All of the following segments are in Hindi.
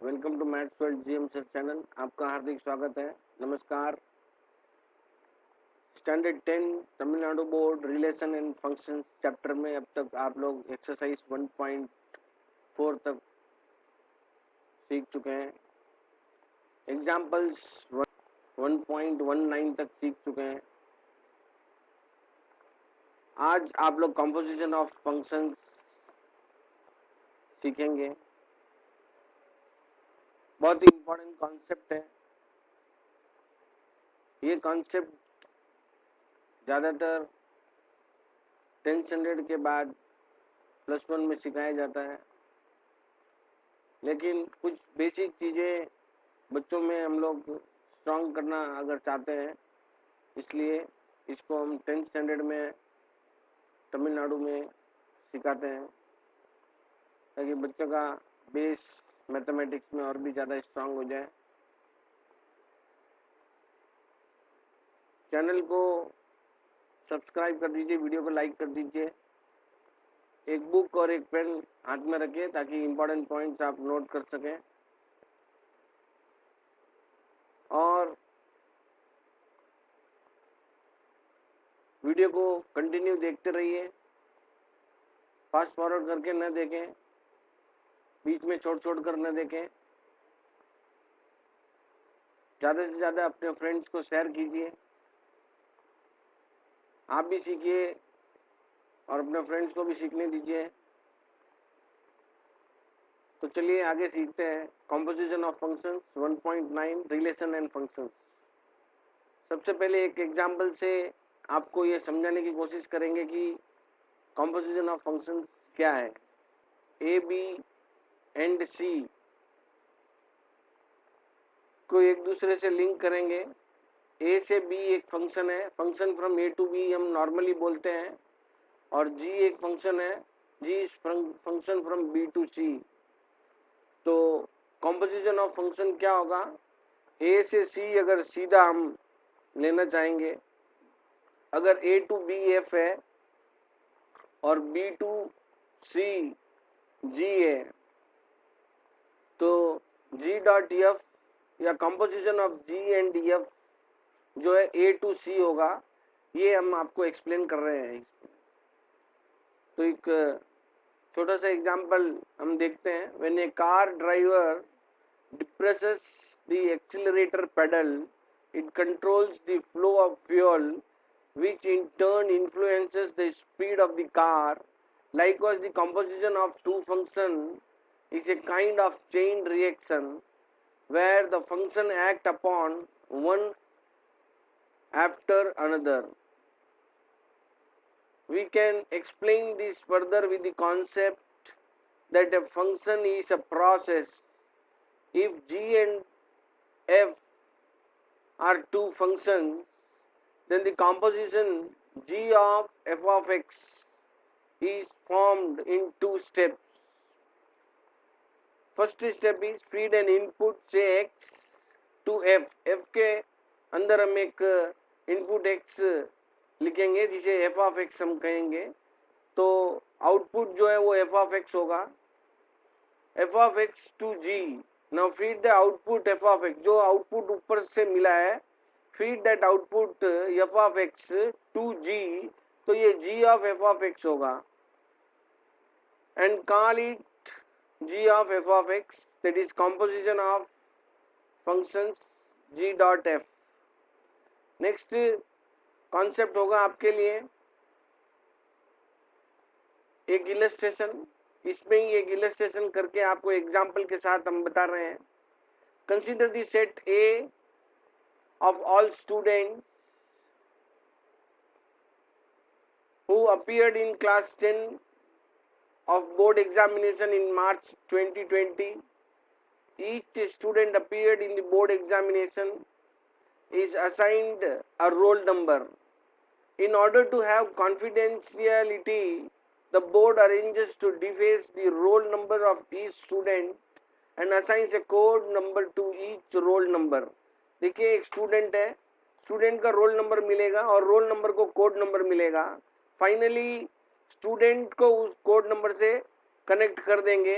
Welcome to maths world GM sir channel. आपका हार्दिक स्वागत है। नमस्कार। Standard 10 Tamil Nadu board relation and functions chapter में अब तक आप लोग एक्सरसाइज 1.4 तक सीख चुके हैं। एग्जाम्पल्स 1.19 तक सीख चुके हैं। आज आप लोग कंपोजिशन ऑफ फंक्शंस सीखेंगे। बहुत ही इम्पोर्टेंट कॉन्सेप्ट है। ये कॉन्सेप्ट ज़्यादातर 10th स्टैंडर्ड के बाद +1 में सिखाया जाता है, लेकिन कुछ बेसिक चीज़ें बच्चों में हम लोग स्ट्रॉन्ग करना अगर चाहते हैं, इसलिए इसको हम 10th स्टैंडर्ड में तमिलनाडु में सिखाते हैं, ताकि बच्चों का बेस मैथमेटिक्स में और भी ज़्यादा स्ट्रांग हो जाए। चैनल को सब्सक्राइब कर दीजिए, वीडियो को लाइक कर दीजिए। एक बुक और एक पेन हाथ में रखिए ताकि इम्पोर्टेंट पॉइंट्स आप नोट कर सकें, और वीडियो को कंटिन्यू देखते रहिए। फास्ट फॉरवर्ड करके न देखें, बीच में छोड़ कर न देखें। ज़्यादा से ज़्यादा अपने फ्रेंड्स को शेयर कीजिए। आप भी सीखिए और अपने फ्रेंड्स को भी सीखने दीजिए। तो चलिए आगे सीखते हैं। Composition of functions 1.9 relation and functions. सबसे पहले एक एग्जाम्पल से आपको ये समझाने की कोशिश करेंगे कि कंपोजिशन ऑफ फंक्शंस क्या है। ए बी एंड सी को एक दूसरे से लिंक करेंगे। ए से बी एक फंक्शन है, function from A to B हम नॉर्मली बोलते हैं, और जी एक फंक्शन है, G is function from B to C. तो कंपोजिशन ऑफ फंक्शन क्या होगा? ए से सी अगर सीधा हम लेना चाहेंगे, अगर ए टू बी एफ है और बी टू सी जी है, तो जी डॉट एफ या composition of G and F जो है ए टू सी होगा। ये हम आपको एक्सप्लेन कर रहे हैं। तो एक छोटा सा एग्जांपल हम देखते हैं। When A car driver depresses the accelerator pedal, it controls the flow of fuel, which in turn influences the speed of the car. Likewise, the composition of two functions is a kind of chain reaction where the function act upon one after another. We can explain this further with the concept that a function is a process. If g and f are two functions, then the composition g of f of x is formed in two steps. First step is feed an input say x to f. f के अंदर हम एक इनपुट x लिखेंगे जिसे f of x हम कहेंगे। तो आउटपुट जो है वो f of x होगा, f of x to g. Now feed the output f of x, जो आउटपुट ऊपर से मिला है, feed that output f of x to g, तो ये g of f of x होगा, and call it g of f of x, that is composition of functions g dot f. Next concept होगा आपके लिए एक इलस्ट्रेशन। इसमें ही एक इलस्ट्रेशन करके आपको एग्जाम्पल के साथ हम बता रहे हैं। Consider the set A of all students who appeared in class 10 of board examination in March 2020. Each student appeared in the board examination is assigned a roll number. In order to have confidentiality, the board arranges to deface the roll number of each student and assigns a code number to each roll number. देखिए एक स्टूडेंट है, स्टूडेंट का रोल नंबर मिलेगा और रोल नंबर को कोड नंबर मिलेगा। फाइनली स्टूडेंट को उस कोड नंबर से कनेक्ट कर देंगे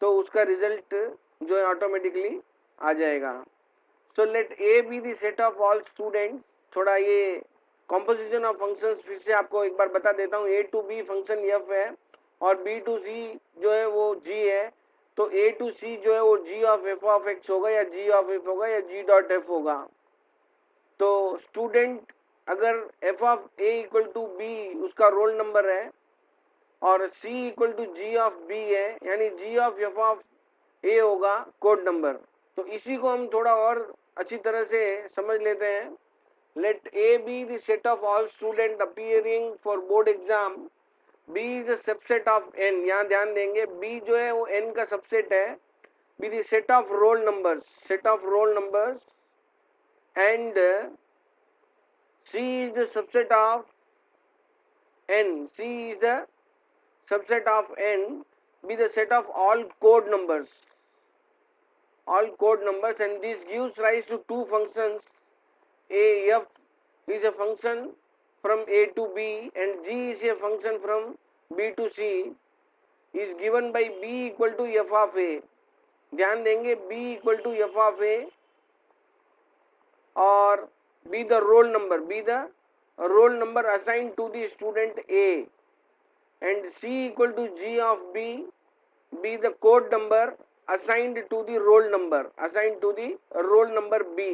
तो उसका रिजल्ट जो है ऑटोमेटिकली आ जाएगा। So let A be the set of all students. थोड़ा ये कॉम्पोजिशन ऑफ फंक्शंस फिर से आपको एक बार बता देता हूँ। ए टू बी फंक्शन एफ है और बी टू सी जो है वो जी है, तो ए टू सी जो है वो जी ऑफ एक्स होगा या जी ऑफ एफ होगा या जी डॉट एफ होगा। तो स्टूडेंट अगर F of A equal to B उसका रोल नंबर है और C equal to G of B है, यानी G of F of A होगा कोड नंबर। तो इसी को हम थोड़ा और अच्छी तरह से समझ लेते हैं। Let A be the set of all student appearing for board exam, B is the subset of N. यहाँ ध्यान देंगे बी जो है वो एन का सबसेट है। B the set of roll numbers and c is the subset of n. C is the subset of n, be the set of all code numbers, and this gives rise to two functions. F is a function from a to b and g is a function from b to c, is given by b equal to f of a. ध्यान देंगे b equal to f of a और be the roll number assigned to the student A, and c equal to g of b be the code number assigned to the roll number b,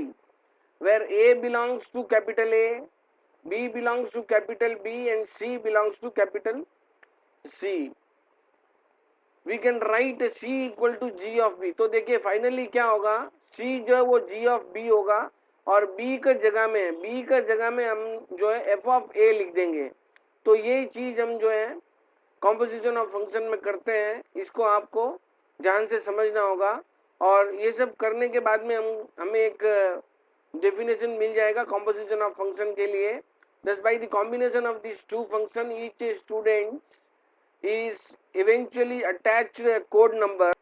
where a belongs to capital A, b belongs to capital B and c belongs to capital C. We can write c equal to g of b. तो देखिए फाइनली क्या होगा, c जो है वो g of b होगा और b का जगह में हम जो है f of a लिख देंगे। तो यही चीज हम जो है कॉम्पोजिशन ऑफ फंक्शन में करते हैं, इसको आपको ध्यान से समझना होगा। और ये सब करने के बाद में हमें एक डेफिनेशन मिल जाएगा कॉम्पोजिशन ऑफ फंक्शन के लिए। Thus by the combination of this two function each student is eventually attached to a code number.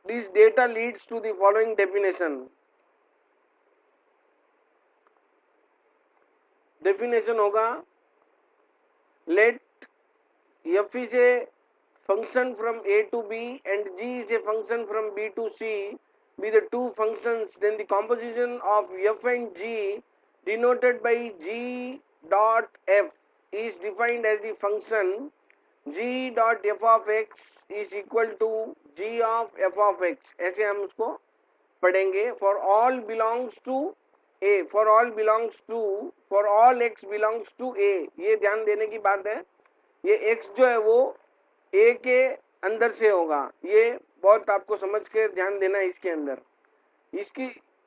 This data leads to the following definition. Definition होगा, let f is a function from a to b and g is a function from b to c be the two functions, then the composition of f and g denoted by g dot f is defined as the function g dot f of x is equal to g of f of x. ऐसे हम उसको पढ़ेंगे। for all belongs to a, for all x belongs to a, ये ध्यान देने की बात है। ये x जो है वो a के अंदर से होगा, ये बहुत आपको समझ के ध्यान देना है इसके अंदर।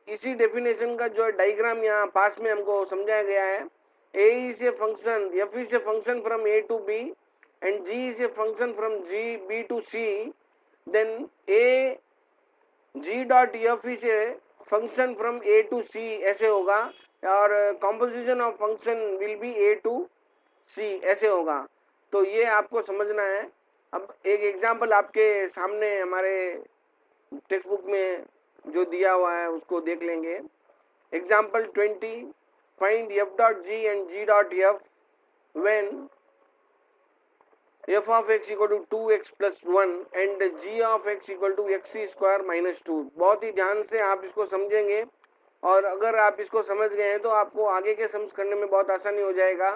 इसी डेफिनेशन का जो डायग्राम यहाँ पास में हमको समझाया गया है। a is a function, f is a function from a to b and g is a function from b to c, then a g dot f is a function from a to c ऐसे होगा और composition of function will be a to c ऐसे होगा। तो ये आपको समझना है। अब एक एग्जाम्पल आपके सामने हमारे टेक्स्ट बुक में जो दिया हुआ है उसको देख लेंगे। Example 20, find f dot g and g dot f when f of x equal to 2x plus 1 and g of x equal to x square minus 2। बहुत ही ध्यान से आप इसको समझेंगे और अगर आप इसको समझ गए हैं तो आपको आगे के सम्स करने में बहुत आसानी हो जाएगा।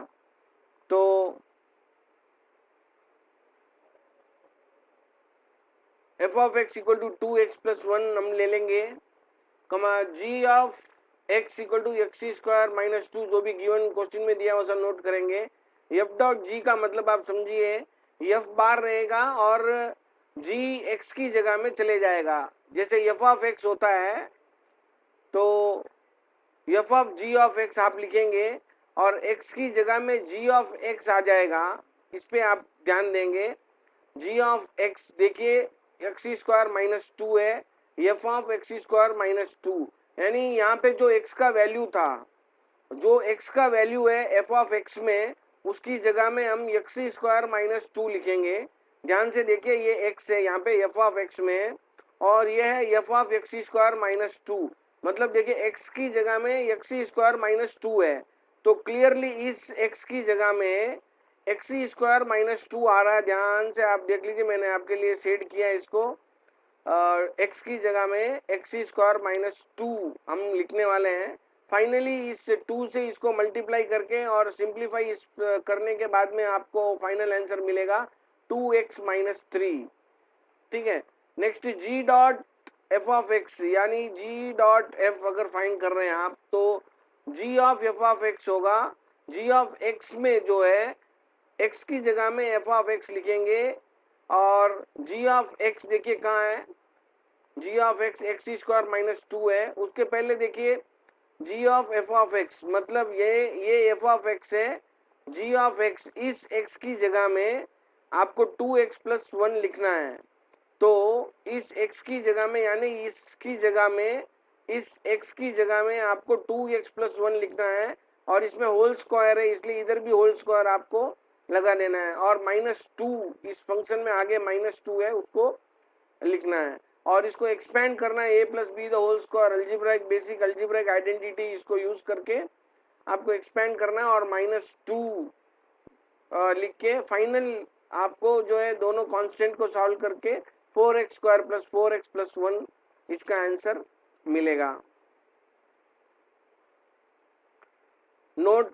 तो f of x equal to 2x plus 1 हम ले लेंगे, कमा g of x equal to x square minus 2 जो भी गिवन क्वेश्चन में दिया वैसा नोट करेंगे। f dot g का मतलब आप समझिए f बार रहेगा और g x की जगह में चले जाएगा। जैसे f of x होता है तो f of g of x आप लिखेंगे और x की जगह में g of x आ जाएगा। इस पे आप ध्यान देंगे। g of x देखिए x स्क्वायर माइनस 2 है, f of x square minus 2, यानी यहाँ पे जो x का वैल्यू था, जो x का वैल्यू है f of x में, उसकी जगह में हम x स्क्वायर माइनस 2 लिखेंगे। ध्यान से देखिए ये x है यहाँ पे f of x में और ये है f of x square minus 2, मतलब देखिए x की जगह में x स्क्वायर माइनस 2 है। तो क्लियरली इस x की जगह में x स्क्वायर माइनस 2 आ रहा है। ध्यान से आप देख लीजिए, मैंने आपके लिए सेट किया इसको। एक्स की जगह में एक्स स्क्वायर माइनस 2 हम लिखने वाले हैं। फाइनली इस 2 से इसको मल्टीप्लाई करके और सिंप्लीफाई इस करने के बाद में आपको फाइनल आंसर मिलेगा 2x माइनस 3। ठीक है, next g dot F of x, यानी g डॉट एफ अगर फाइंड कर रहे हैं आप तो g of F of x होगा, g ऑफ एक्स में जो है x की जगह में एफ ऑफ एक्स लिखेंगे और g ऑफ एक्स देखिए कहाँ है, g of x x square minus 2 है। उसके पहले देखिए g of F of x मतलब ये एफ ऑफ एक्स है, g ऑफ एक्स इस x की जगह में आपको 2x प्लस 1 लिखना है। तो इस x की जगह में यानी इसकी जगह में इस x की जगह में आपको 2x प्लस 1 लिखना है और इसमें होल स्क्वायर है इसलिए इधर भी होल स्क्वायर आपको लगा देना है और माइनस 2 इस फंक्शन में आगे माइनस 2 है उसको लिखना है और इसको एक्सपेंड करना है a plus B the whole square, algebraic basic algebraic identity इसको यूज करके आपको एक्सपेंड करना है और माइनस 2 लिख के फाइनल आपको जो है दोनों कांस्टेंट को सॉल्व करके 4x square plus 4x plus 1 इसका आंसर मिलेगा। नोट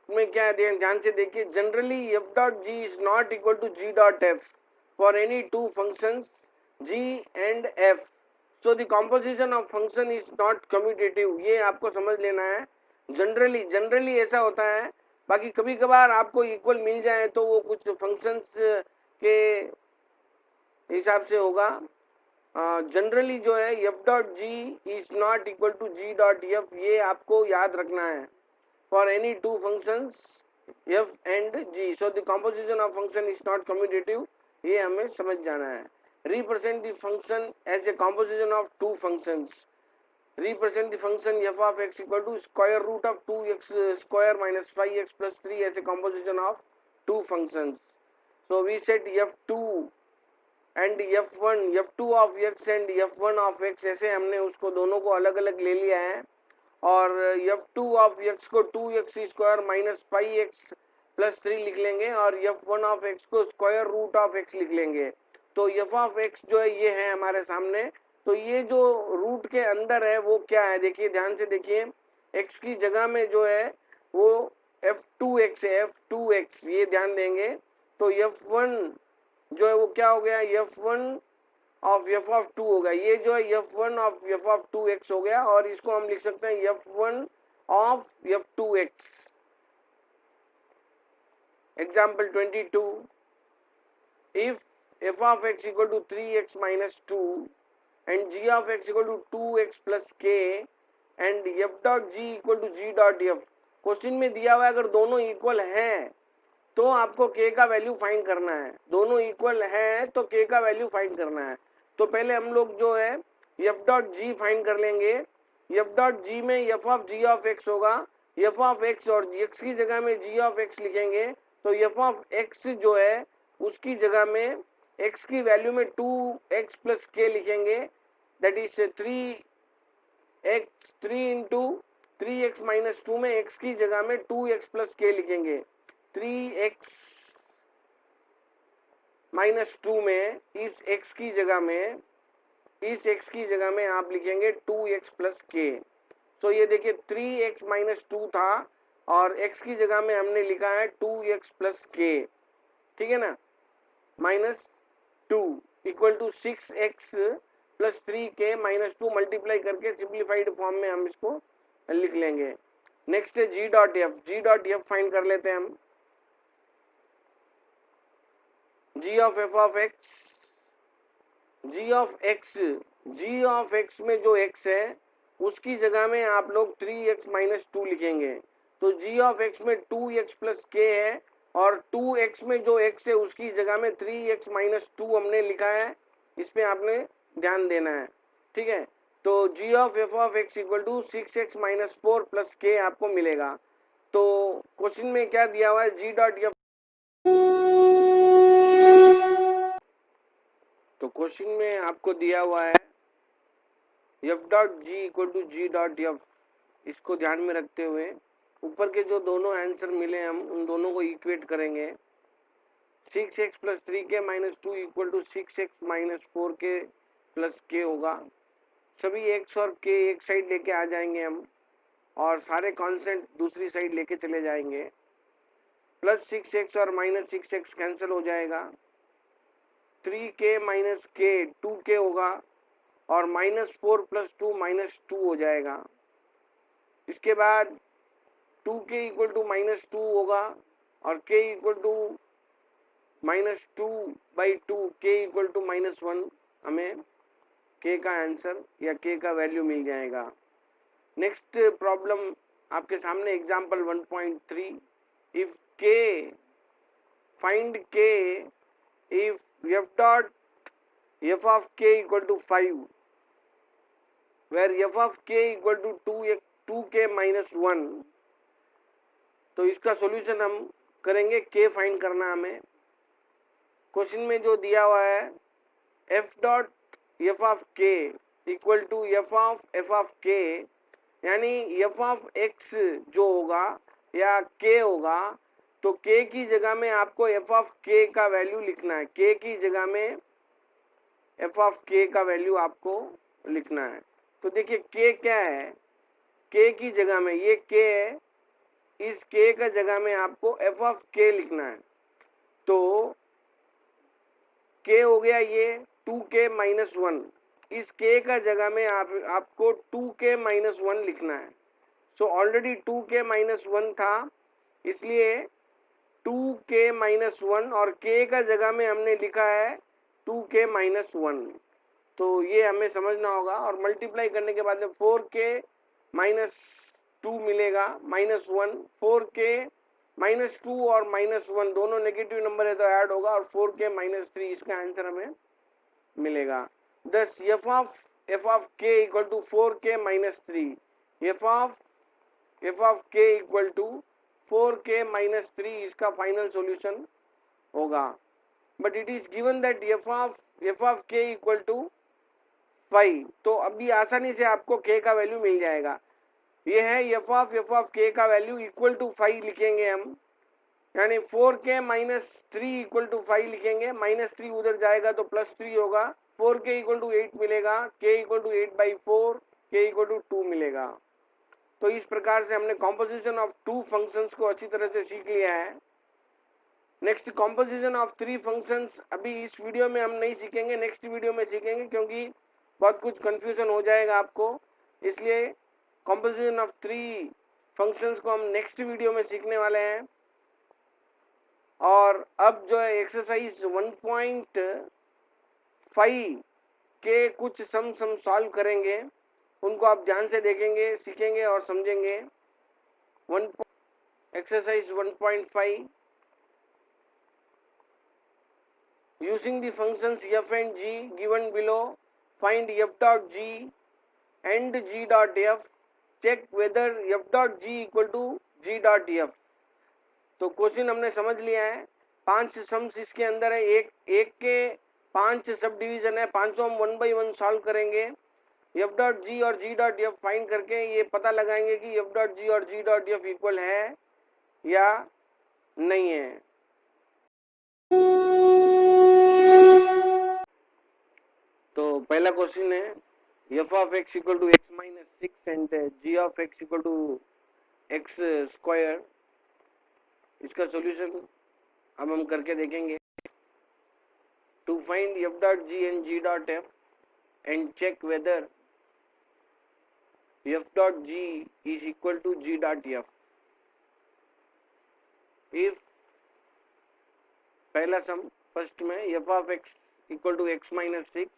में क्या है ध्यान से देखिए, generally f dot ji is not equal to ji dot f for any two functions g and f, so the composition of function is not commutative, ये आपको समझ लेना है। जनरली ऐसा होता है, बाकी कभी कभार आपको इक्वल मिल जाए तो वो कुछ फंक्शंस के हिसाब से होगा। जनरली जो है f dot ji is not equal to g dot F, ये आपको याद रखना है for any two functions f and g, so the composition of function is not commutative, ये हमें समझ जाना है। Represent the function as a composition of two functions. Represent the function f of x equal to square root of 2x square minus 5x plus 3 as a composition of two functions. So we said f2 and f1, f2 of x and f1 of x, ऐसे हमने उसको दोनों को अलग अलग ले लिया है और f2 of x को 2x square minus 5x plus 3 लिख लेंगे और f1 of x को स्क्वायर रूट ऑफ x लिख लेंगे। तो एफ ऑफ एक्स जो है ये है हमारे सामने, तो ये जो रूट के अंदर है वो क्या है देखिए ध्यान से देखिए, एक्स की जगह में जो है वो f2x है, f2x ये ध्यान देंगे। तो f1 जो है वो क्या हो गया, f1 ऑफ एफ ऑफ 2 होगा, ये जो है f1 of F of 2x हो गया और इसको हम लिख सकते हैं f1 of f2x। Example 22, if f of x equal to 3x minus 2 and g of x equal to 2x plus k and f dot g equal to g dot f, question में दिया हुआ है अगर दोनों इक्वल हैं तो आपको k का वैल्यू फाइंड करना है, दोनों इक्वल हैं तो k का वैल्यू फाइंड करना है। तो पहले हम लोग जो है f डॉट g फाइंड कर लेंगे, f डॉट g में f of g of x होगा, f ऑफ x और x की जगह में g ऑफ x लिखेंगे तो f ऑफ x जो है उसकी जगह में x की वैल्यू में 2x प्लस k लिखेंगे, that is 3 into 3x minus 2 में x की जगह में 2x प्लस k लिखेंगे, 3x माइनस 2 में इस x की जगह में आप लिखेंगे 2x प्लस k। तो ये देखिए 3x माइनस 2 था और x की जगह में हमने लिखा है 2x प्लस k, ठीक है ना, minus 2 equal to 6x plus 3k minus 2 multiply करके सिंप्लीफाइड फॉर्म में हम इसको लिख लेंगे। नेक्स्ट है g डॉट एफ फाइंड कर लेते हैं हम। g of F of x, g of x में जो x है उसकी जगह में आप लोग 3x माइनस 2 लिखेंगे, तो g ऑफ x में 2x प्लस k है और 2x में जो x है उसकी जगह में 3x माइनस 2 हमने लिखा है, इस पे आपने ध्यान देना है, ठीक है। तो g of F of x equal to 6x minus 4 plus k आपको मिलेगा। तो क्वेश्चन में क्या दिया हुआ है, g डॉट एफ, तो क्वेश्चन में आपको दिया हुआ है F dot g equal to ji dot f, इसको ध्यान में रखते हुए ऊपर के जो दोनों आंसर मिले हम उन दोनों को इक्वेट करेंगे। 6x plus 3k minus 2 equal to 6x minus 4k plus k होगा, सभी एक्स और के एक साइड लेके आ जाएंगे हम और सारे कांस्टेंट दूसरी साइड लेके चले जाएंगे। प्लस 6x और माइनस 6x कैंसिल हो जाएगा, 3k माइनस के 2k होगा और -4 + 2 -2 हो जाएगा। इसके बाद 2k = -2 होगा और k = -2/2, k = -1, हमें k का आंसर या k का वैल्यू मिल जाएगा। नेक्स्ट प्रॉब्लम आपके सामने example 1.3, if k find k if f of k = 5 where f of k = 2k - 1, तो इसका सॉल्यूशन हम करेंगे। k फाइंड करना हमें। क्वेश्चन में जो दिया हुआ है f of k = f of k, यानी f of x जो होगा या k होगा, तो k की जगह में आपको f of k का वैल्यू लिखना है। k की जगह में f of k का वैल्यू आपको लिखना है। तो देखिए k क्या है, k की जगह में ये k है, इस k का जगह में आपको f of k लिखना है। तो k हो गया ये 2k - 1, इस k का जगह में आपको 2k - 1 लिखना है। सो ऑलरेडी 2k - 1 था, इसलिए 2k - 1 और k का जगह में हमने लिखा है 2k - 1, तो ये हमें समझना होगा। और मल्टीप्लाई करने के बाद में 4k - 2 मिलेगा -1, 4k - 2 और -1 दोनों नेगेटिव नंबर है तो ऐड होगा और 4k - 3 इसका आंसर हमें मिलेगा। Thus f of k = 4k - 3, f of k = 4k - 3 इसका फाइनल सॉल्यूशन होगा। But it is given that f of k = 5, तो अभी आसानी से आपको k का वैल्यू मिल जाएगा। ये है f of k का वैल्यू = 5 लिखेंगे हम, यानी 4k - 3 = 5 लिखेंगे, -3 उधर जाएगा तो +3 होगा, 4k = 8 मिलेगा, k = 8/4, k = 2 मिलेगा। तो इस प्रकार से हमने कॉम्पोजिशन ऑफ 2 फंक्शंस को अच्छी तरह से सीख लिया है। नेक्स्ट कॉम्पोजिशन ऑफ 3 फंक्शंस अभी इस वीडियो में हम नहीं सीखेंगे, नेक्स्ट वीडियो में सीखेंगे, क्योंकि बहुत कुछ कंफ्यूजन हो जाएगा आपको। इसलिए कॉम्पोजिशन ऑफ 3 फंक्शंस को हम नेक्स्ट वीडियो में सीखने वाले हैं। और अब जो है एक्सरसाइज 1.5 के कुछ सम सॉल्व करेंगे, उनको आप ध्यान से देखेंगे, सीखेंगे और समझेंगे। Exercise 1.5, using the functions f and g given below, find f dot g and g dot f, check whether f dot g = g dot f। तो क्वेश्चन हमने समझ लिया है, 5 सम्स इसके अंदर है, एक के 5 सब डिवीजन है, पांचों हम 1 by 1 सॉल्व करेंगे। f डॉट g और g डॉट f फाइंड करके ये पता लगाएंगे कि f डॉट g और g डॉट f इक्वल है या नहीं है। तो पहला क्वेश्चन है f of x = x - 6 and g of x = x²। इसका सॉल्यूशन अब हम करके देखेंगे। To find f dot g and g dot f and check whether f dot g is equal to g dot f। if पहला सम फर्स्ट में f of x = x - 6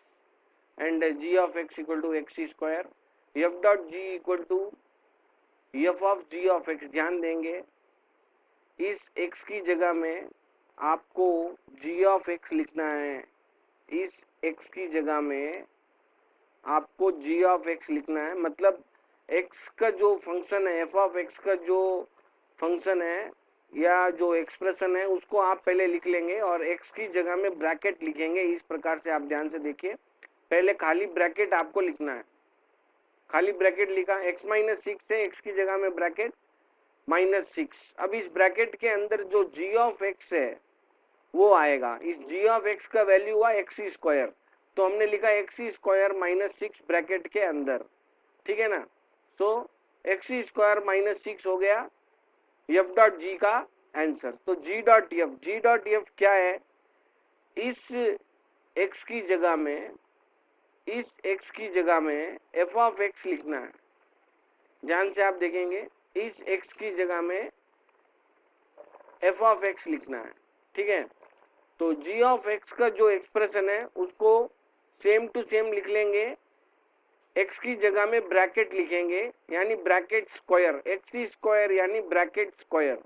and g of x = x², f dot g = f of g of x। ध्यान देंगे इस x की जगह में आपको g of x लिखना है, इस x की जगह में आपको g of x लिखना है। मतलब x का जो फंक्शन है, f of x का जो फंक्शन है या जो एक्सप्रेशन है उसको आप पहले लिख लेंगे और x की जगह में ब्रैकेट लिखेंगे। इस प्रकार से आप ध्यान से देखिए, पहले खाली ब्रैकेट आपको लिखना है, खाली ब्रैकेट लिखा, x - 6 है, x की जगह में ब्रैकेट -6। अब इस ब्रैकेट के अंदर जो g of x है वो आएगा, इस g of x का वैल्यू हुआ x²। तो हमने लिखा एक्स स्क्वायर माइनस 6 ब्रैकेट के अंदर, ठीक है ना। सो एक्स स्क्वायर माइनस 6 हो गया एफ डॉट जी का आंसर। तो जी डॉट एफ क्या है, इस एक्स की जगह में, इस एक्स की जगह में एफ ऑफ एक्स लिखना है। ध्यान से आप देखेंगे, इस एक्स की जगह में एफ ऑफ एक्स लिखना है, ठीक है। तो जी ऑफ एक्स का जो एक्सप्रेशन है उसको सेम टू सेम लिख लेंगे, एक्स की जगह में ब्रैकेट लिखेंगे यानी ब्रैकेट स्क्वायर, एक्स स्क्वायर यानी ब्रैकेट स्क्वायर,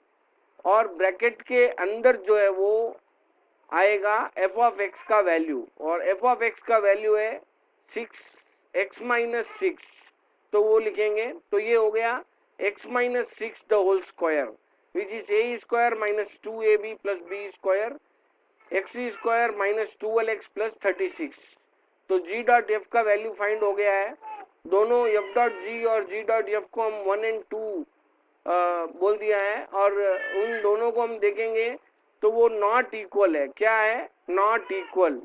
और ब्रैकेट के अंदर जो है वो आएगा एफ ऑफ एक्स का वैल्यू, और एफ ऑफ एक्स का वैल्यू है 6 माइनस 6, तो वो लिखेंगे। तो ये हो गया x minus 6 the whole square which is a square minus 2ab plus b square x square minus 12x plus 36। तो g डॉट एफ का वैल्यू फाइंड हो गया है। दोनों f डॉट जी और g डॉट एफ को हम 1 और 2 बोल दिया है, और उन दोनों को हम देखेंगे तो वो नॉट इक्वल है। क्या है? Not equal.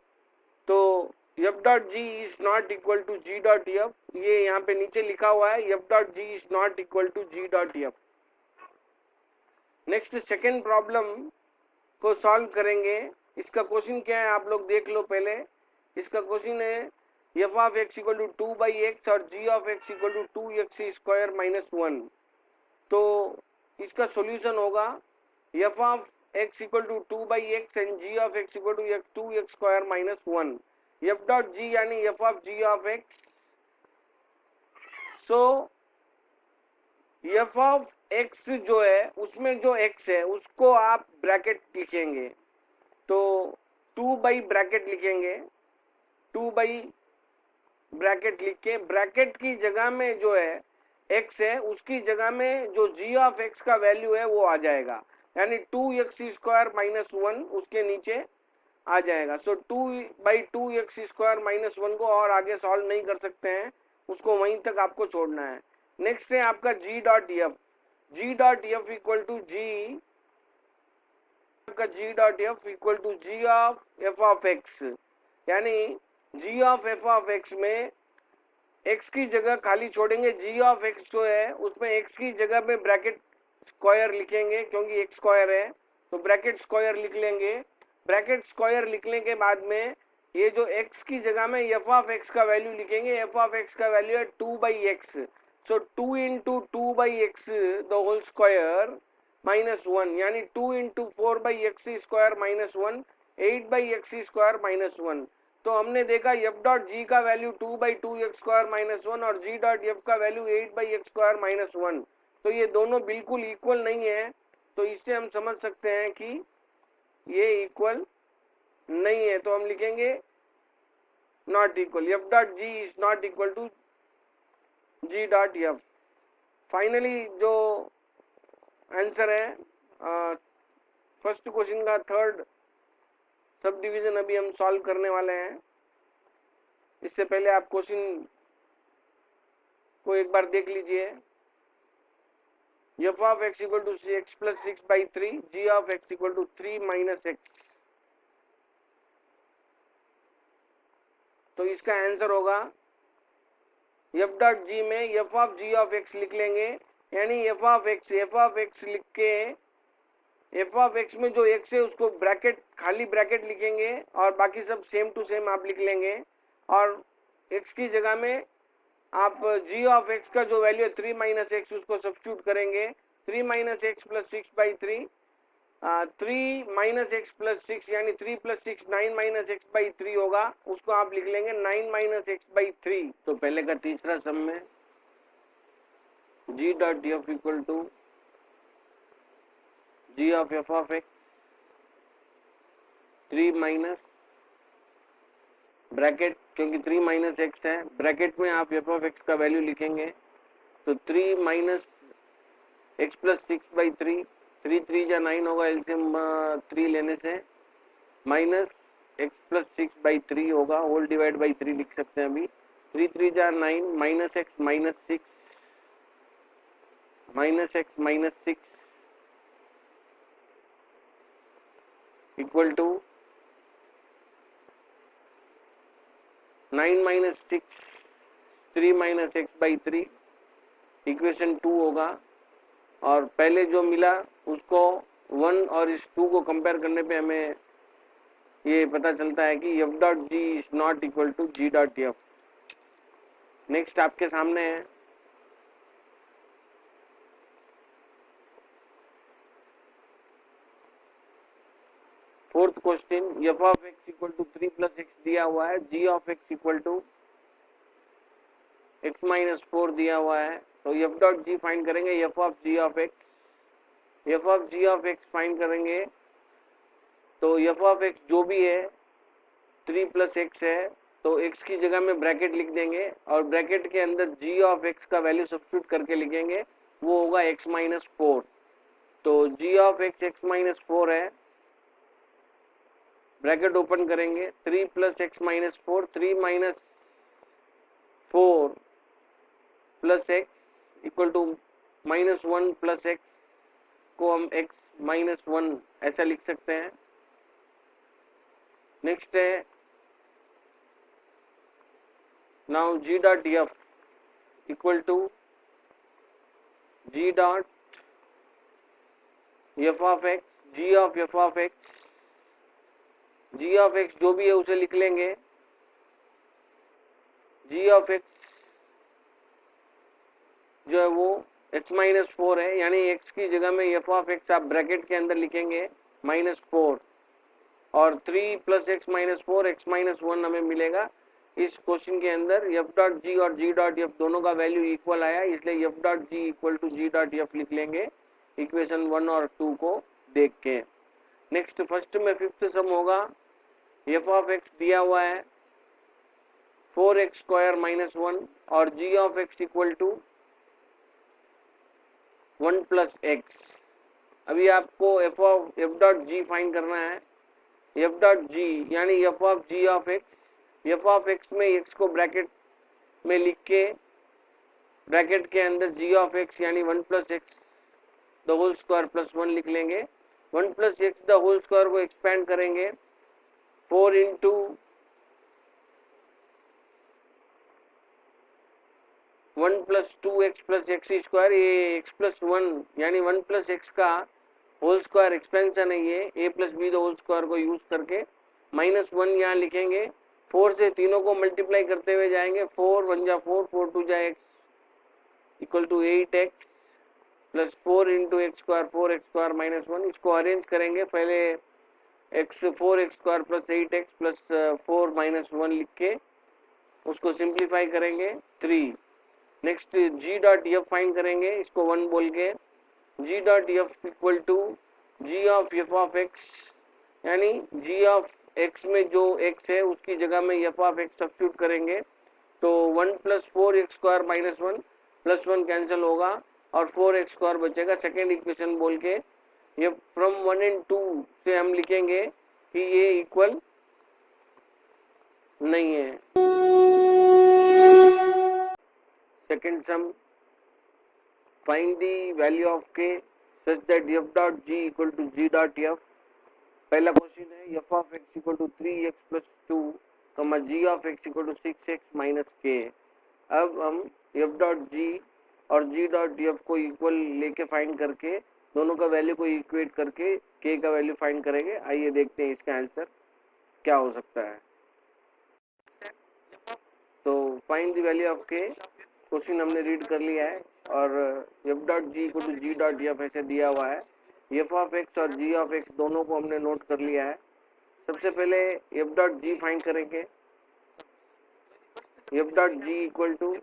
तो F dot ji is not equal to ji dot F, ये यहाँ पे नीचे लिखा हुआ है, F dot ji is not equal to ji dot F. Next second problem को सॉल्व करेंगे। इसका क्वेश्चन क्या है आप लोग देख लो पहले। इसका क्वेश्चन है F of x equal to 2 by X और G of x equal to 2x square minus 1। तो इसका सॉल्यूशन होगा F of x equal to 2 by X and ji of x equal to 2x square minus 1। F dot जी यानी F of ji of X. So F of x जो है उसमें जो एक्स है उसको आप ब्रैकेट लिखेंगे, तो 2 बाई ब्रैकेट लिखेंगे, 2 बाई ब्रैकेट लिख के ब्रैकेट की जगह में जो है एक्स है उसकी जगह में जो जी ऑफ एक्स का वैल्यू है वो आ जाएगा, यानी 2x स्क्वायर माइनस 1 उसके नीचे आ जाएगा। सो 2 बाई 2x स्क्वायर माइनस 1 को और आगे सॉल्व नहीं कर सकते हैं, उसको वहीं तक आपको छोड़ना है। नेक्स्ट है आपका G dot F. G dot F equal to G, आपका G dot F equal to G of F of x, यानी G of F of x में एक्स की जगह खाली छोड़ेंगे, जी ऑफ एक्स जो है उसमें एक्स की जगह में ब्रैकेट स्क्वायर लिखेंगे क्योंकि एक्स स्क्वायर है, तो ब्रैकेट स्क्वायर लिख लेंगे। ब्रैकेट स्क्वायर लिखने के बाद में ये जो x की जगह में एफ ऑफ एक्स का वैल्यू लिखेंगे, एफ ऑफ एक्स का वैल्यू है 2 by x. So 2 into 2 by x the whole square minus 1, यानी 2 into 4 by x square minus 1, 8 by x square minus 1। तो हमने देखा एफ डॉट जी का value 2 by 2 x square minus 1 और जी डॉट एफ का value 8 by x square minus 1, तो ये दोनों बिल्कुल इक्वल नहीं है। तो इससे हम समझ सकते हैं कि ये इक्वल नहीं है, तो हम लिखेंगे not equal, f dot ji is not equal to ji dot f. Finally जो आंसर है फर्स्ट क्वेश्चन का थर्ड सब डिवीजन अभी हम सॉल्व करने वाले हैं। इससे पहले आप क्वेश्चन को एक बार देख लीजिए। F of x equal to x plus 6 by 3, g of x equal to 3 minus x. तो इसका आंसर होगा एफ डॉट जी में f of ji of x लिख लेंगे, यानी एफ ऑफ एक्स लिख के एफ ऑफ एक्स में जो एक्स है उसको ब्रैकेट खाली ब्रैकेट लिखेंगे और बाकी सब सेम टू सेम आप लिख लेंगे, और एक्स की जगह में आप जी ऑफ एक्स का जो वैल्यू है 3 माइनस एक्स उसको सब्स्टिट्यूट करेंगे। 3 minus x plus 6 by 3, 3 minus x plus 6 यानी 3 प्लस 6 9 माइनस एक्स बाई 3 होगा, उसको आप लिख लेंगे 9 माइनस एक्स बाई 3। तो पहले का तीसरा सम में G dot F equal to G of F of X 3 minus bracket, क्योंकि 3 माइनस एक्स है, ब्रैकेट में आप एफ ऑफ एक्स का वैल्यू लिखेंगे, तो 3 माइनस एक्स प्लस 6 बाई 3, 3 3 जा 9 होगा एलसीएम 3 लेने से, माइनस एक्स प्लस 6 बाई 3 होगा, होल डिवाइड बाई 3 लिख सकते हैं अभी। 3 3 जा 9 minus x minus 6 minus x minus 6 equal to 9 minus 6 3 minus x by 3 equation 2 होगा। और पहले जो मिला उसको 1 और इस 2 को कंपेयर करने पे हमें ये पता चलता है कि F dot ji is not equal to ji dot F. Next आपके सामने है fourth question. F of x equal to 3 plus X दिया हुआ है, G of x equal to x minus 4 दिया हुआ है। तो एफ डॉट जी फाइंड करेंगे, F of ji of x. F of ji of x find करेंगे तो एफ ऑफ एक्स जो भी है 3 प्लस एक्स है, तो एक्स की जगह में ब्रैकेट लिख देंगे और ब्रैकेट के अंदर जी ऑफ एक्स का वैल्यू सब्स्टिट्यूट करके लिखेंगे, वो होगा एक्स माइनस 4। तो g of x x minus 4 है, ब्रैकेट ओपन करेंगे 3 plus x minus 4, 3 minus 4 plus x equal to minus 1 plus x को हम एक्स माइनस 1 ऐसा लिख सकते हैं। नेक्स्ट है now g dot F equal to ji dot F of x, g of F of x. G of x जो भी है उसे लिख लेंगे, जी ऑफ एक्स जो है वो एक्स माइनस 4 है, यानी एक्स की जगह में एफ ऑफ एक्स आप ब्रैकेट के अंदर लिखेंगे -4 और 3 plus x minus 4 x minus 1 हमें मिलेगा। इस क्वेश्चन के अंदर एफ डॉट जी और जी डॉट एफ दोनों का वैल्यू इक्वल आया, इसलिए f dot g equal to ji dot f लिख लेंगे इक्वेशन 1 और 2 को देख के। नेक्स्ट फर्स्ट में फिफ्थ सम होगा, एफ ऑफ एक्स दिया हुआ है 4x स्क्वायर माइनस 1 और G of x equal to 1 plus X. अभी आपको एफ डॉट जी फाइंड करना है। एफ डॉट जी यानी F of ji of x, F of x में एक्स को ब्रैकेट में लिख के ब्रैकेट के अंदर जी ऑफ एक्स यानी 1 plus x the whole square plus 1 लिख लेंगे। 1 plus x the whole square को एक्सपेंड करेंगे 4 into 1 plus 2x plus x square, ये x प्लस 1 यानी 1 प्लस एक्स का होल स्क्वायर एक्सपेंशन है ये, a plus B the whole square को यूज करके -1 यहाँ लिखेंगे। 4 से तीनों को मल्टीप्लाई करते हुए जाएंगे, 4 1 जा 4, 4 2 जा x equal to 8x plus 4 into X square 4x square minus 1। इसको अरेंज करेंगे, पहले x 4x square plus 8x plus 4 minus 1 लिख के उसको सिंप्लीफाई करेंगे 3। Next G dot F find करेंगे, इसको 1 बोल के G dot F equal to G of F of x, यानी जी ऑफ एक्स में जो एक्स है उसकी जगह में एफ ऑफ एक्स सब्स्टिट्यूट करेंगे, तो 1 plus 4x square minus 1 plus 1 cancel होगा और 4x स्क्वायर बचेगा। सेकेंड इक्वेशन बोल के ये फ्रॉम 1 एंड 2 से हम लिखेंगे कि ये इक्वल नहीं है। Second sum, find the value of k such that f dot g equal to g dot f। पहला क्वेश्चन है f of x equal to 3x plus 2 comma g of x equal to 6x minus k। अब हम f डॉट g और g डॉट f को इक्वल लेके फाइंड करके दोनों का वैल्यू को इक्वेट करके k का वैल्यू फाइंड करेंगे। आइए देखते हैं इसका आंसर क्या हो सकता है। तो find the value of k question हमने रीड कर लिया है और f dot g equal to ji dot f ऐसे दिया हुआ है। f ऑफ एक्स और g ऑफ एक्स दोनों को हमने नोट कर लिया है। सबसे पहले f डॉट जी फाइंड करेंगे, f dot g equal to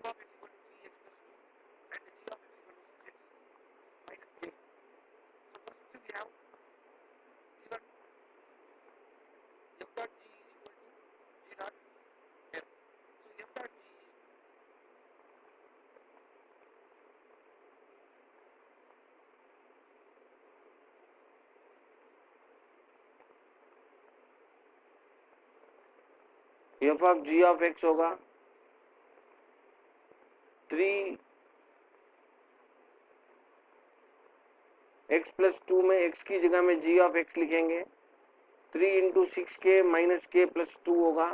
f of ji of x होगा 3 एक्स प्लस 2 में x की जगह में g ऑफ x लिखेंगे, 3 into 6k minus k plus 2 होगा।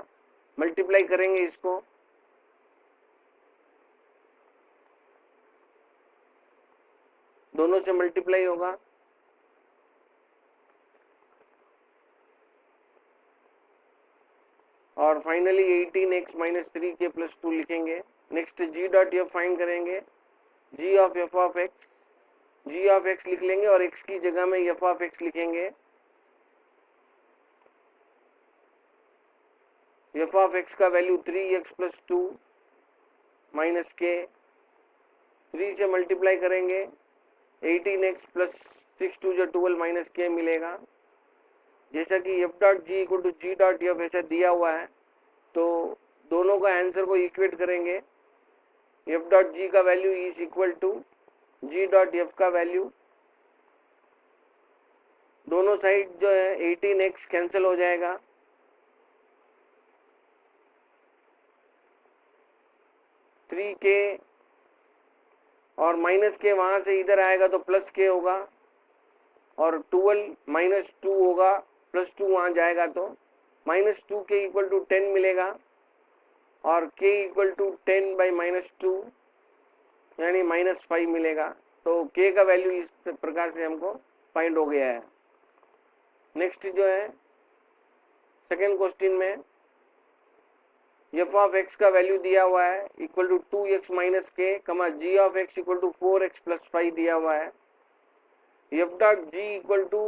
मल्टीप्लाई करेंगे इसको, दोनों से मल्टीप्लाई होगा, और finally 18x minus 3k plus 2 लिखेंगे। Next g dot F find करेंगे, g of f of x, g of x लिख लेंगे और x की जगह में f ऑफ x लिखेंगे। f ऑफ x का value 3x plus 2 minus k, 3 से मल्टीप्लाई करेंगे 18x प्लस 6 2 जो 12 माइनस k मिलेगा। जैसा कि f dot g equal to ji dot f ऐसा दिया हुआ है, तो दोनों का आंसर को इक्वेट करेंगे। f डॉट जी का value is equal to g dot f का वैल्यू, दोनों साइड जो है 18x कैंसिल हो जाएगा, थ्री के और माइनस के वहां से इधर आएगा तो प्लस के होगा, और 12 माइनस 2 होगा, प्लस 2 वहां जाएगा तो माइनस 2 के इक्वल टू 10 मिलेगा, और k equal to 10 by minus 2 यानी माइनस 5 मिलेगा। तो k का वैल्यू इस प्रकार से हमको फाइंड हो गया है। नेक्स्ट जो है सेकेंड क्वेश्चन में f ऑफ x का वैल्यू दिया हुआ है equal to 2x minus k, comma g of x equal to 4x plus 5 दिया हुआ है। f dot g equal to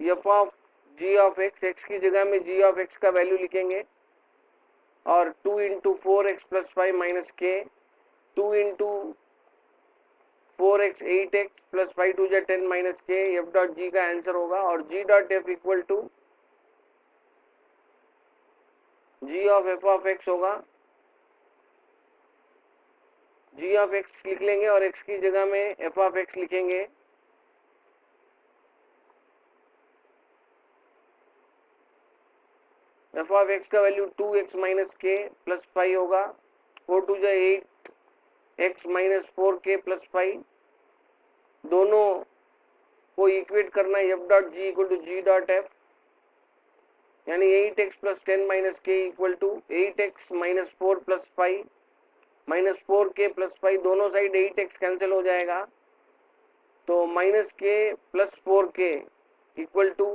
f of g of x, x की जगह में g ऑफ x का वैल्यू लिखेंगे, और 2 इंटू 4x प्लस 5 माइनस के, 2 into 4x 8x plus 5 to जा 10 minus k, f dot g का आंसर होगा। और g dot f equal to g of f of x होगा, g ऑफ x लिख लेंगे और x की जगह में f ऑफ x लिखेंगे। f ऑफ x का value 2x minus k plus 5 होगा, 4 टू जा 8x माइनस 4k प्लस 5, दोनों को इक्वेट करना है f dot g equal to g dot f, यानी 8x plus 10 minus k equal to 8x minus 4 plus 5 minus 4k plus 5, दोनों साइड 8x कैंसिल हो जाएगा, तो minus k plus 4k equal to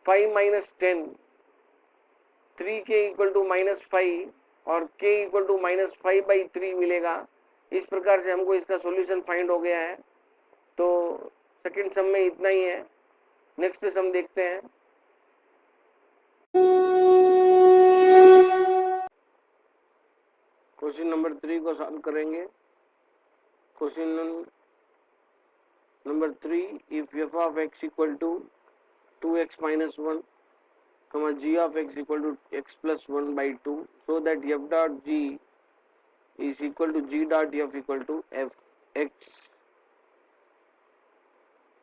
5 minus 10, 3k equal to minus 5 और k equal to minus 5 by 3 मिलेगा। इस प्रकार से हमको इसका सॉल्यूशन फाइंड हो गया है। तो सेकंड सम में इतना ही है। नेक्स्ट सम देखते हैं। क्वेश्चन नंबर 3 को सॉल्व करेंगे। Question number 3, if f of x equal to 2x minus 1, g of x equal to x plus 1 by 2, so that f dot g is equal to g dot f equal to f x,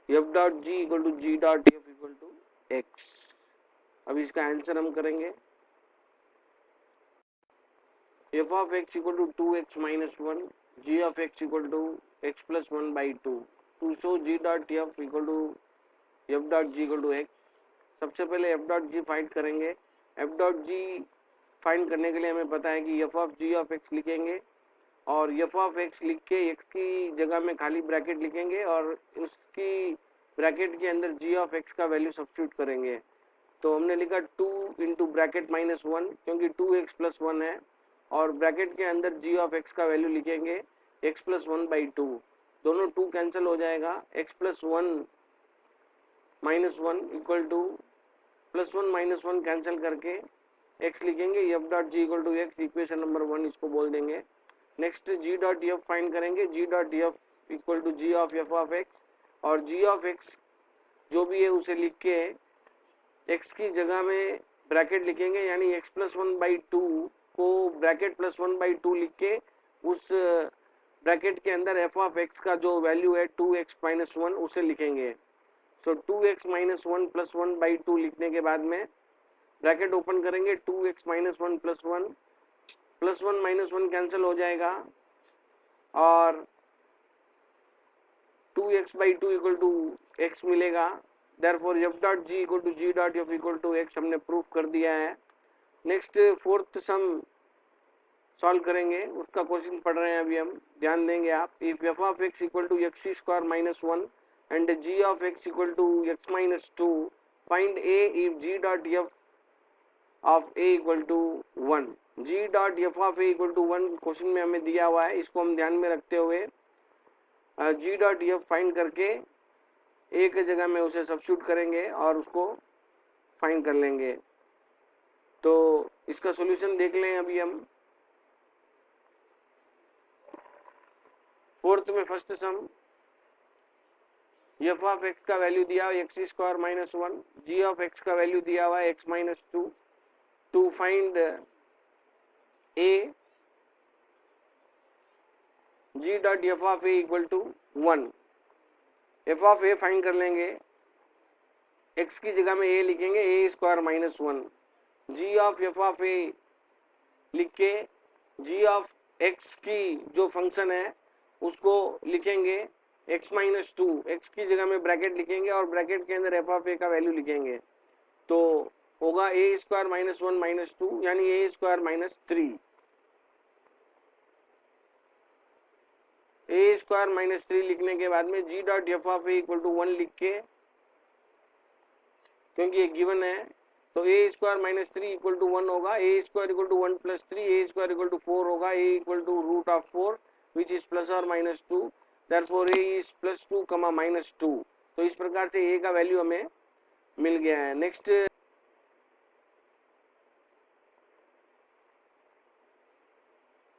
f dot g equal to g dot f equal to x। अब इसका आंसर हम करेंगे। f of x equal to 2x minus 1, g of x equal to x plus 1 by 2, to show g dot f equal to f dot g equal to x। सबसे पहले f डॉट जी फाइंड करेंगे। f डॉट जी फाइंड करने के लिए हमें पता है कि f of g of x लिखेंगे, और f ऑफ x लिख के x की जगह में खाली ब्रैकेट लिखेंगे और उसकी ब्रैकेट के अंदर g ऑफ x का वैल्यू सब्स्टिट्यूट करेंगे। तो हमने लिखा 2 इंटू ब्रैकेट माइनस 1, क्योंकि 2x प्लस 1 है, और ब्रैकेट के अंदर g ऑफ x का वैल्यू लिखेंगे x प्लस 1 बाई 2, दोनों 2 कैंसिल हो जाएगा, x plus 1 minus 1 equal to plus 1 minus 1 cancel करके x लिखेंगे, f dot g equal to x, equation number 1 इसको बोल देंगे। Next g dot f find करेंगे, g dot f equal to g of f of x, और g ऑफ x जो भी है उसे लिख के x की जगह में ब्रैकेट लिखेंगे, यानी x प्लस 1 बाई 2 को ब्रैकेट प्लस 1 बाई 2 लिख के उस ब्रैकेट के अंदर f ऑफ x का जो वैल्यू है 2x माइनस 1 उसे लिखेंगे। तो 2x माइनस 1 प्लस 1 बाई 2 लिखने के बाद में ब्रैकेट ओपन करेंगे, 2x minus 1 plus 1 minus 1 cancel हो जाएगा, और 2x by 2 equal to x मिलेगा। Therefore f dot g equal to g dot f equal to x हमने प्रूफ कर दिया है। नेक्स्ट फोर्थ सम सॉल्व करेंगे, उसका क्वेश्चन पढ़ रहे हैं अभी हम, ध्यान देंगे आप। If F of x equal to x square minus 1 and ji of x equal to x minus 2 find a if g dot F of A equal to 1। G dot F of A equal to 1 question में हमें दिया हुआ है, इसको हम ध्यान में रखते हुए जी डॉट एफ फाइंड करके ए की जगह में उसे सब्स्टिट्यूट करेंगे और उसको फाइंड कर लेंगे। तो इसका सॉल्यूशन देख लें अभी हम। फोर्थ में first sum, F of x का वैल्यू दिया हुआ X square minus 1, G of x का वैल्यू दिया हुआ है X minus 2 to find A G dot F of A equal to 1। F of A find कर लेंगे, एक्स की जगह में ए लिखेंगे A square minus 1, G of F of A लिख के जी ऑफ एक्स की जो फंक्शन है उसको लिखेंगे x माइनस 2, एक्स की जगह में ब्रैकेट लिखेंगे और ब्रैकेट के अंदर एफ ऑफ ए का वैल्यू लिखेंगे, तो होगा ए स्क्वायर माइनस 1 माइनस 2 यानी A square minus 3। A square minus 3 लिखने के बाद में G dot F of A equal to 1 लिख के, क्योंकि ये गिवन है तो A square minus 3 equal to 1 होगा, A square equal to 1 plus 3, A square equal to 4 होगा, A equal to root of 4 which is plus or minus 2, therefore a is plus 2 comma minus 2। तो इस प्रकार से a का वैल्यू हमें मिल गया है। नेक्स्ट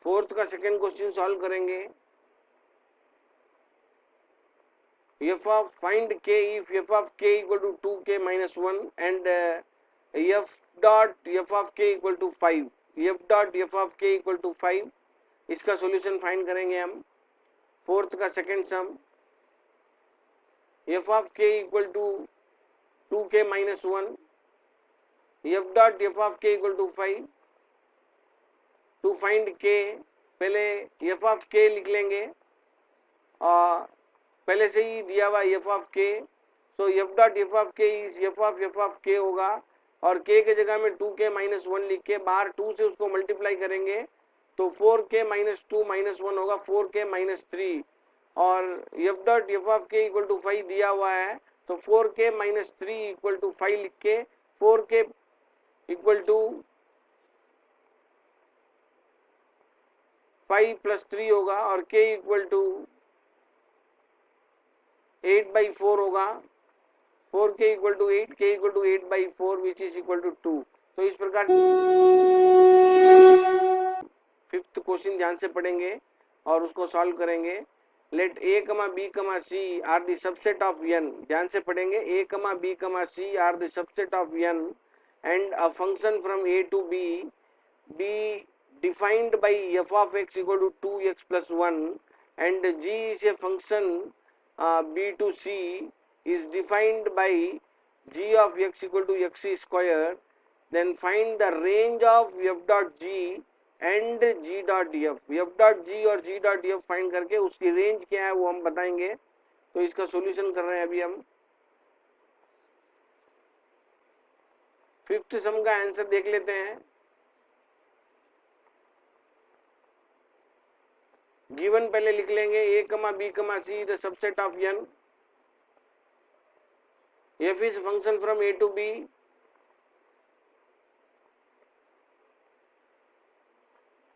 फोर्थ का सेकेंड क्वेश्चन सॉल्व करेंगे। F of find K if F of K equal to 2k minus 1 and F dot F of K equal to 5, F dot F of K equal to 5, इसका सॉल्यूशन फाइंड करेंगे हम। फोर्थ का second sum, F of K equal to 2k minus 1, F dot F of K equal to 5, to find K, पहले एफ ऑफ के लिख लेंगे और पहले से ही दिया हुआ एफ ऑफ के, सो एफ डॉट एफ ऑफ के इज एफ ऑफ के होगा और के के जगह में 2k माइनस 1 लिख के बाहर 2 से उसको मल्टीप्लाई करेंगे तो 4k माइनस 2 माइनस 1 होगा 4k माइनस 3 और f dot F of K equal to 5 दिया हुआ है तो 4k माइनस 3 इक्वल टू 5 लिख के 4k इक्वल टू 5 प्लस 3 होगा और k इक्वल टू 8/4 होगा, 4k equal to 8, k equal to 8/4 which is equal to 2। तो इस प्रकार फिफ्थ क्वेश्चन ध्यान से पढ़ेंगे और उसको सॉल्व करेंगे। Let a, b, c are the subset of n, ध्यान से पढ़ेंगे, a, b, c are the subset of n and a function from a to b be defined by f of x equal to 2x plus 1 and g is a function b to c is defined by g of x equal to x square, then find the range of f dot g and g dot f, f dot g और जी डॉट एफ फाइंड करके उसकी रेंज क्या है वो हम बताएंगे। तो इसका सॉल्यूशन कर रहे हैं अभी हम। फिफ्थ सम का आंसर देख लेते हैं। गिवन पहले लिख लेंगे a, b, c the subset of n, f is function from a to b,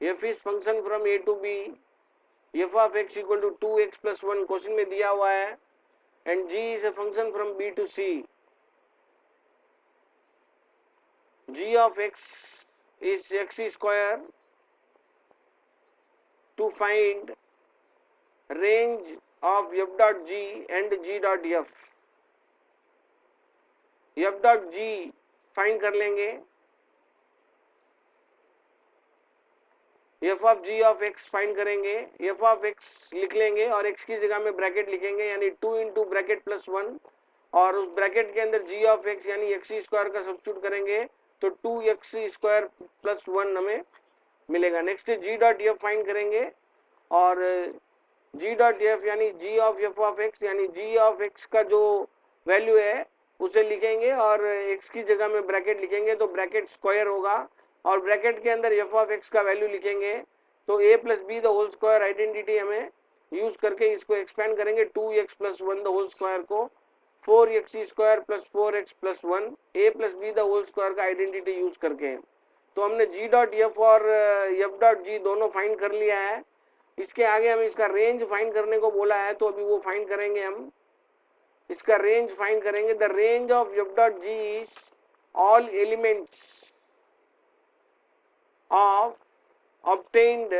f is function from a to b, f of x equal to 2x plus 1 question में दिया हुआ है and g is a function from b to c, g of x is x square, to find range of f dot g and g dot f, f dot g find कर लेंगे, f of ji of x find करेंगे, एफ ऑफ एक्स लिख लेंगे और एक्स की जगह में ब्रैकेट लिखेंगे यानी 2 इंटू ब्रैकेट प्लस 1 और उस ब्रैकेट के अंदर जी ऑफ एक्स यानी एक्स स्क्वायर का सब्स्टिट्यूट करेंगे तो 2x स्क्वायर प्लस 1 हमें मिलेगा। Next G dot F find करेंगे और जी डॉट एफ यानी G of F of x यानी जी ऑफ एक्स का जो वैल्यू है उसे लिखेंगे और एक्स की जगह में ब्रैकेट लिखेंगे तो ब्रैकेट स्क्वायर होगा और ब्रैकेट के अंदर एफ ऑफ एक्स का वैल्यू लिखेंगे। तो A plus B the whole square identity हमें यूज करके इसको एक्सपेंड करेंगे 2x plus 1 the whole square को 4x square plus 4x plus 1 a plus B the whole square का आइडेंटिटी यूज करके। तो हमने g डॉट एफ और एफ डॉट जी दोनों फाइंड कर लिया है। इसके आगे हमें इसका रेंज फाइंड करने को बोला है, तो अभी वो फाइंड करेंगे हम। इसका रेंज फाइंड करेंगे। The range of F dot ji is all elements of obtained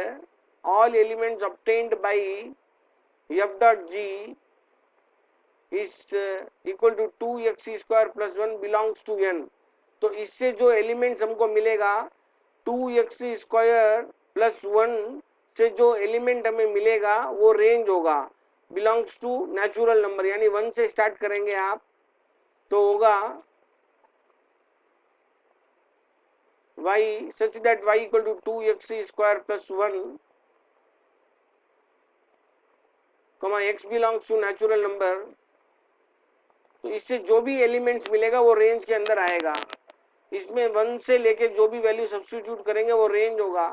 all elements obtained by f dot g is equal to 2x square plus 1 belongs to n। तो इससे जो एलिमेंट्स हमको मिलेगा 2x स्क्वायर प्लस 1 से जो एलिमेंट हमें मिलेगा वो रेंज होगा बिलोंग्स टू नेचुरल नंबर, यानी 1 से स्टार्ट करेंगे आप तो होगा y such that y equal to 2x square plus 1 comma x belongs to natural number। तो इससे जो भी एलिमेंट्स मिलेगा वो रेंज के अंदर आएगा। इसमें 1 से लेके जो भी वैल्यू सब्स्टिट्यूट करेंगे वो रेंज होगा।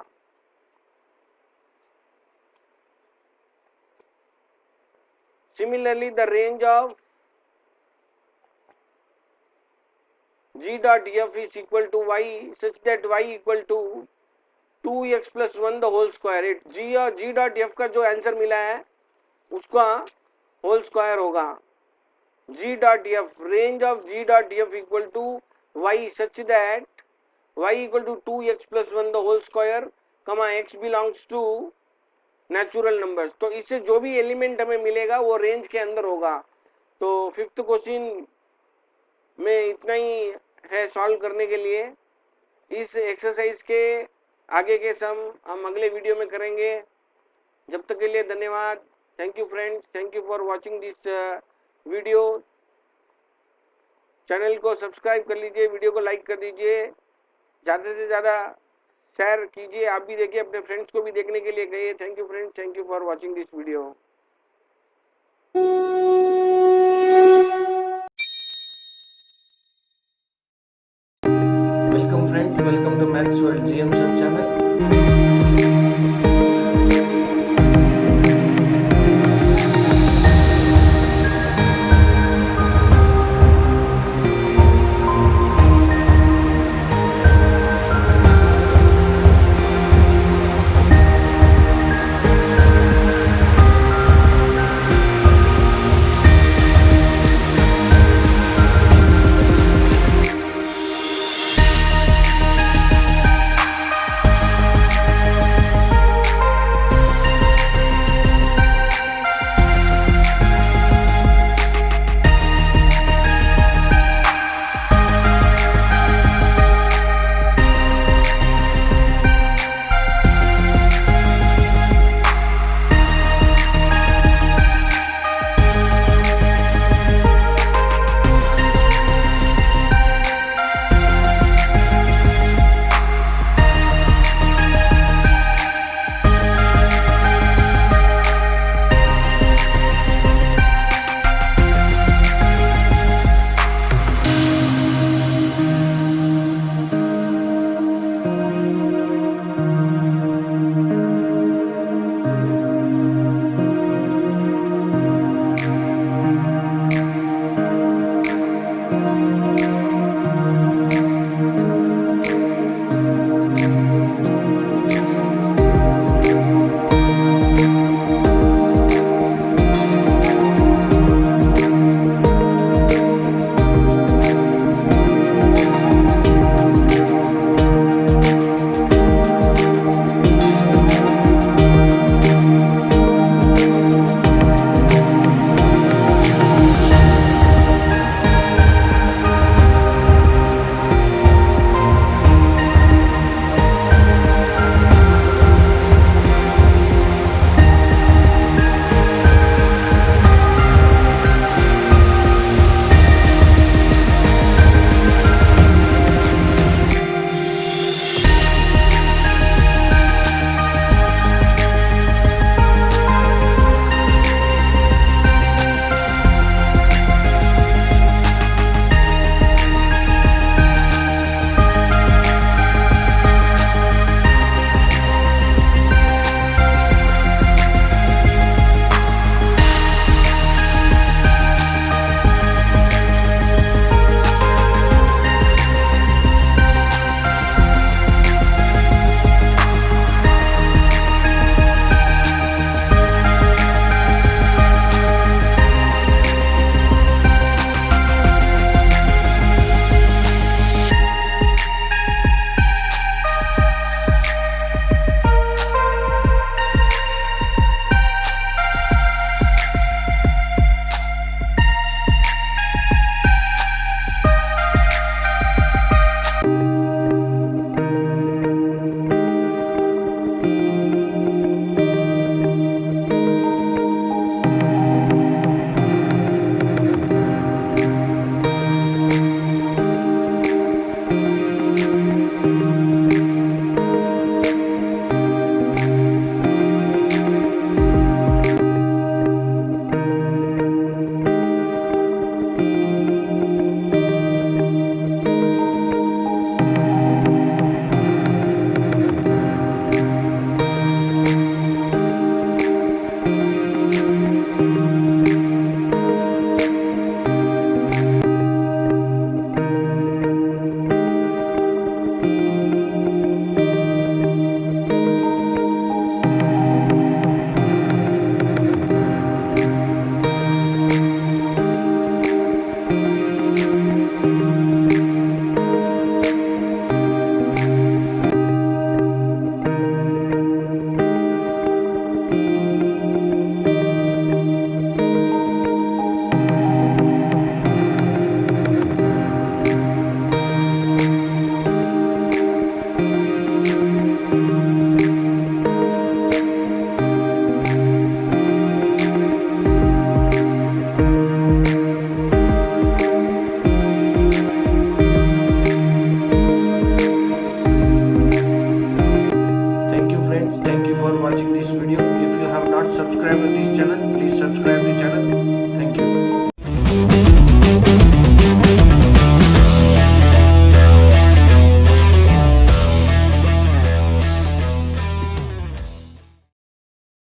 Similarly the range of g dot f is equal to y such that y equal to 2x plus 1 the whole square। g और g dot f का जो आंसर मिला है उसका होल स्क्वायर होगा। g dot f range of g dot f equal to y such that y equal to 2x plus 1 the whole square comma x belongs to natural numbers. तो इससे जो भी एलिमेंट हमें मिलेगा वो रेंज के अंदर होगा। तो फिफ्थ क्वेश्चन में इतना ही है सॉल्व करने के लिए। इस एक्सरसाइज के आगे के सम हम अगले वीडियो में करेंगे। जब तक के लिए धन्यवाद। Thank you friends, thank you for watching this video. Channel को सब्सक्राइब कर लीजिए, वीडियो को लाइक कर दीजिए, ज़्यादा से ज़्यादा शेयर कीजिए। आप भी देखिए, अपने फ्रेंड्स को भी देखने के लिए कहिए। Thank you friends, thank you for watching this video. Welcome friends, welcome to Maths World GM Channel।